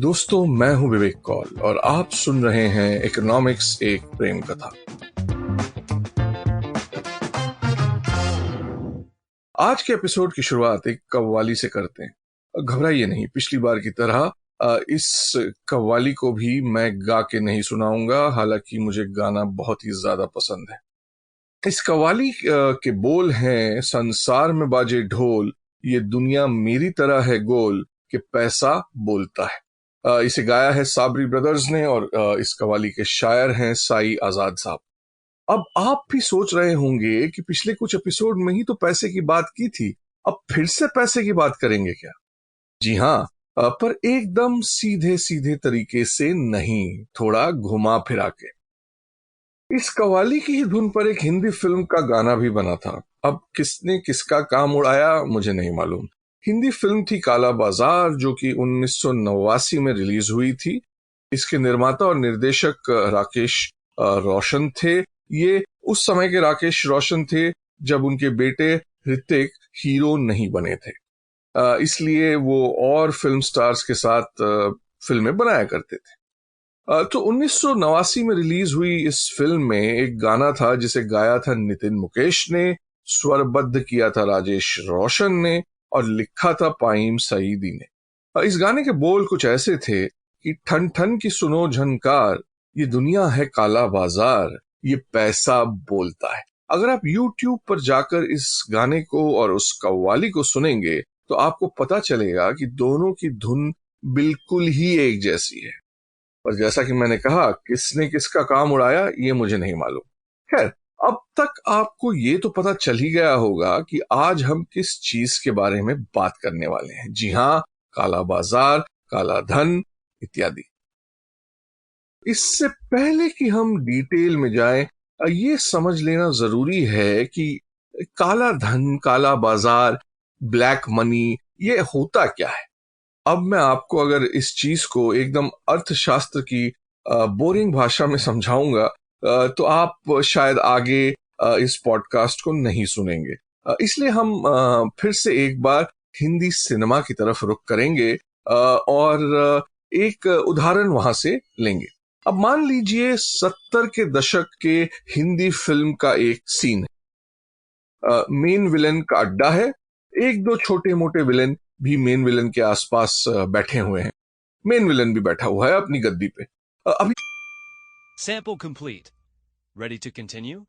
दोस्तों, मैं हूं विवेक कौल और आप सुन रहे हैं इकोनॉमिक्स एक प्रेम कथा। आज के एपिसोड की शुरुआत एक कव्वाली से करते हैं। घबराइए नहीं, पिछली बार की तरह इस कव्वाली को भी मैं गा के नहीं सुनाऊंगा, हालांकि मुझे गाना बहुत ही ज्यादा पसंद है। इस कव्वाली के बोल हैं, संसार में बाजे ढोल, ये दुनिया मेरी तरह है गोल, कि पैसा बोलता है। इसे गाया है साबरी ब्रदर्स ने और इस कव्वाली के शायर हैं साई आजाद साहब। अब आप भी सोच रहे होंगे कि पिछले कुछ एपिसोड में ही तो पैसे की बात की थी, अब फिर से पैसे की बात करेंगे क्या? जी हाँ, पर एकदम सीधे सीधे तरीके से नहीं, थोड़ा घुमा फिरा के। इस कव्वाली की ही धुन पर एक हिंदी फिल्म का गाना भी बना था। अब किसने किसका काम उड़ाया मुझे नहीं मालूम। हिंदी फिल्म थी काला बाजार, जो कि 1989 में रिलीज हुई थी। इसके निर्माता और निर्देशक राकेश रोशन थे। ये उस समय के राकेश रोशन थे जब उनके बेटे ऋतिक हीरो नहीं बने थे, इसलिए वो और फिल्म स्टार्स के साथ फिल्में बनाया करते थे। तो 1989 में रिलीज हुई इस फिल्म में एक गाना था जिसे गाया था नितिन मुकेश ने, स्वरबद्ध किया था राजेश रोशन ने और लिखा था पाइम सईदी ने। इस गाने के बोल कुछ ऐसे थे कि ठन ठन की सुनो झनकार, ये दुनिया है काला बाजार, ये पैसा बोलता है। अगर आप YouTube पर जाकर इस गाने को और उस कव्वाली को सुनेंगे तो आपको पता चलेगा कि दोनों की धुन बिल्कुल ही एक जैसी है। और जैसा कि मैंने कहा, किसने किसका काम उड़ाया ये मुझे नहीं मालूम। खैर, अब तक आपको ये तो पता चल ही गया होगा कि आज हम किस चीज के बारे में बात करने वाले हैं। जी हाँ, काला बाजार, काला धन इत्यादि। इससे पहले कि हम डिटेल में जाएं, ये समझ लेना जरूरी है कि काला धन, काला बाजार, ब्लैक मनी, ये होता क्या है। अब मैं आपको अगर इस चीज को एकदम अर्थशास्त्र की बोरिंग भाषा में समझाऊंगा तो आप शायद आगे इस पॉडकास्ट को नहीं सुनेंगे। इसलिए हम फिर से एक बार हिंदी सिनेमा की तरफ रुख करेंगे और एक उदाहरण वहां से लेंगे। अब मान लीजिए 70 के दशक के हिंदी फिल्म का एक सीन है। मेन विलेन का अड्डा है, एक दो छोटे मोटे विलेन भी मेन विलन के आसपास बैठे हुए हैं। मेन विलन भी बैठा हुआ है अपनी गद्दी पे। अभी Sample complete. Ready to continue?